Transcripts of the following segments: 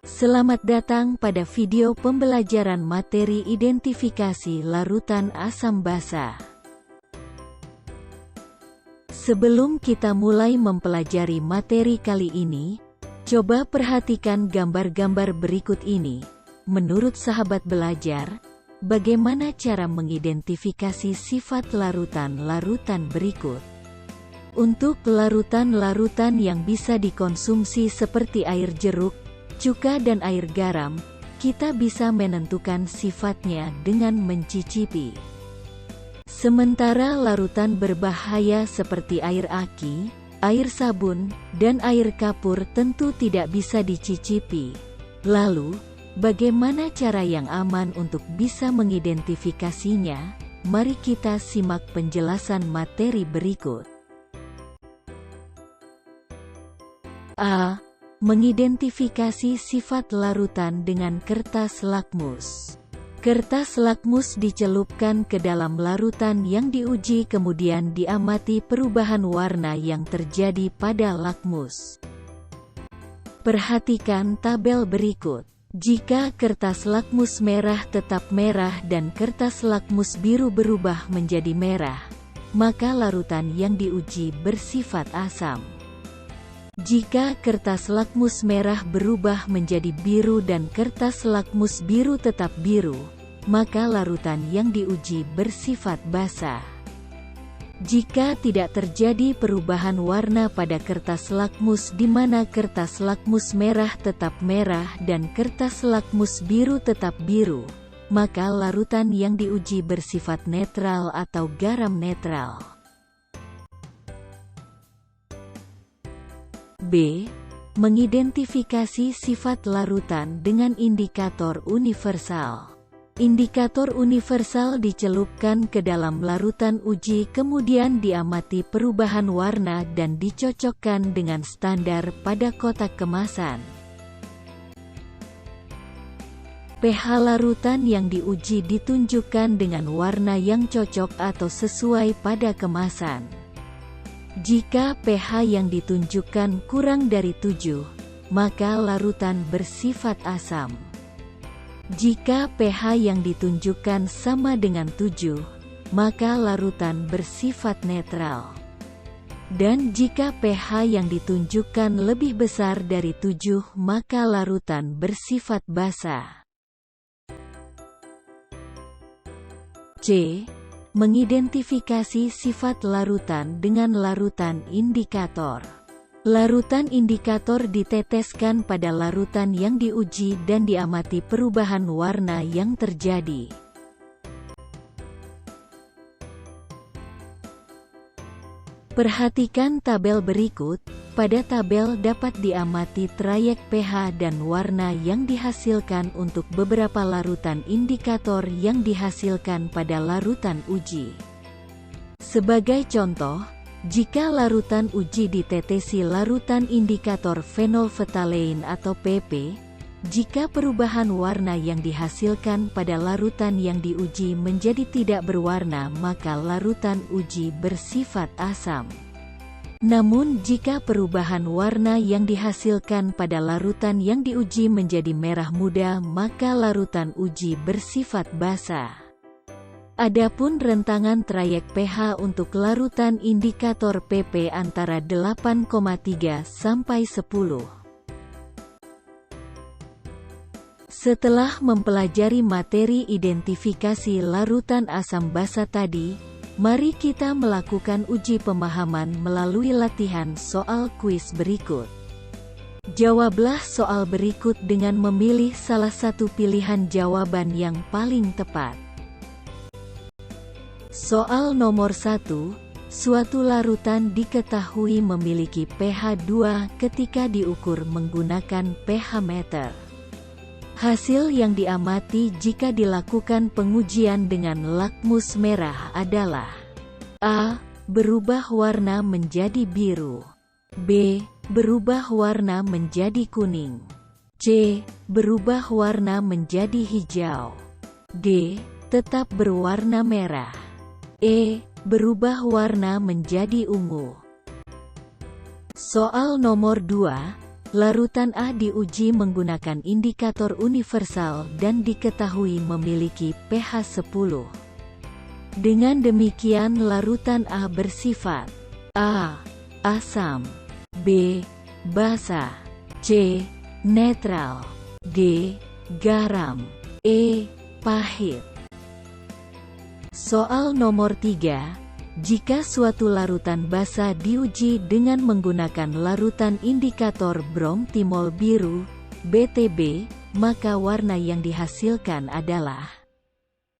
Selamat datang pada video pembelajaran materi identifikasi larutan asam basa. Sebelum kita mulai mempelajari materi kali ini, coba perhatikan gambar-gambar berikut ini. Menurut sahabat belajar, bagaimana cara mengidentifikasi sifat larutan-larutan berikut? Untuk larutan-larutan yang bisa dikonsumsi seperti air jeruk, cuka dan air garam, kita bisa menentukan sifatnya dengan mencicipi. Sementara larutan berbahaya seperti air aki, air sabun, dan air kapur tentu tidak bisa dicicipi. Lalu, bagaimana cara yang aman untuk bisa mengidentifikasinya? Mari kita simak penjelasan materi berikut. A. Mengidentifikasi sifat larutan dengan kertas lakmus. Kertas lakmus dicelupkan ke dalam larutan yang diuji, kemudian diamati perubahan warna yang terjadi pada lakmus. Perhatikan tabel berikut. Jika kertas lakmus merah tetap merah dan kertas lakmus biru berubah menjadi merah, maka larutan yang diuji bersifat asam. Jika kertas lakmus merah berubah menjadi biru dan kertas lakmus biru tetap biru, maka larutan yang diuji bersifat basa. Jika tidak terjadi perubahan warna pada kertas lakmus di mana kertas lakmus merah tetap merah dan kertas lakmus biru tetap biru, maka larutan yang diuji bersifat netral atau garam netral. B. Mengidentifikasi sifat larutan dengan indikator universal. Indikator universal dicelupkan ke dalam larutan uji, kemudian diamati perubahan warna dan dicocokkan dengan standar pada kotak kemasan. pH larutan yang diuji ditunjukkan dengan warna yang cocok atau sesuai pada kemasan. Jika pH yang ditunjukkan kurang dari 7, maka larutan bersifat asam. Jika pH yang ditunjukkan sama dengan 7, maka larutan bersifat netral. Dan jika pH yang ditunjukkan lebih besar dari 7, maka larutan bersifat basa. C. Mengidentifikasi sifat larutan dengan larutan indikator. Larutan indikator diteteskan pada larutan yang diuji dan diamati perubahan warna yang terjadi. Perhatikan tabel berikut. Pada tabel dapat diamati trayek pH dan warna yang dihasilkan untuk beberapa larutan indikator yang dihasilkan pada larutan uji. Sebagai contoh, jika larutan uji ditetesi larutan indikator fenolftalein atau PP, jika perubahan warna yang dihasilkan pada larutan yang diuji menjadi tidak berwarna, maka larutan uji bersifat asam. Namun jika perubahan warna yang dihasilkan pada larutan yang diuji menjadi merah muda, maka larutan uji bersifat basa. Adapun rentangan trayek pH untuk larutan indikator PP antara 8,3 sampai 10. Setelah mempelajari materi identifikasi larutan asam basa tadi, mari kita melakukan uji pemahaman melalui latihan soal kuis berikut. Jawablah soal berikut dengan memilih salah satu pilihan jawaban yang paling tepat. Soal nomor 1, suatu larutan diketahui memiliki pH 2 ketika diukur menggunakan pH meter. Hasil yang diamati jika dilakukan pengujian dengan lakmus merah adalah: A. Berubah warna menjadi biru. B. Berubah warna menjadi kuning. C. Berubah warna menjadi hijau. D. Tetap berwarna merah. E. Berubah warna menjadi ungu. Soal nomor 2. Larutan A diuji menggunakan indikator universal dan diketahui memiliki pH 10. Dengan demikian larutan A bersifat A. Asam, B. Basa, C. Netral, D. Garam, E. Pahit. Soal nomor 3. Jika suatu larutan basa diuji dengan menggunakan larutan indikator brom-timol biru, BTB, maka warna yang dihasilkan adalah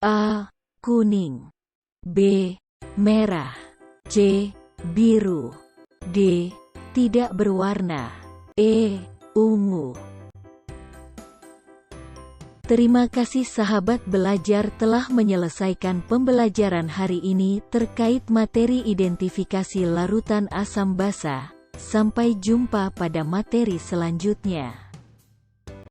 A. Kuning, B. Merah, C. Biru, D. Tidak berwarna, E. Ungu. Terima kasih sahabat belajar telah menyelesaikan pembelajaran hari ini terkait materi identifikasi larutan asam basa. Sampai jumpa pada materi selanjutnya.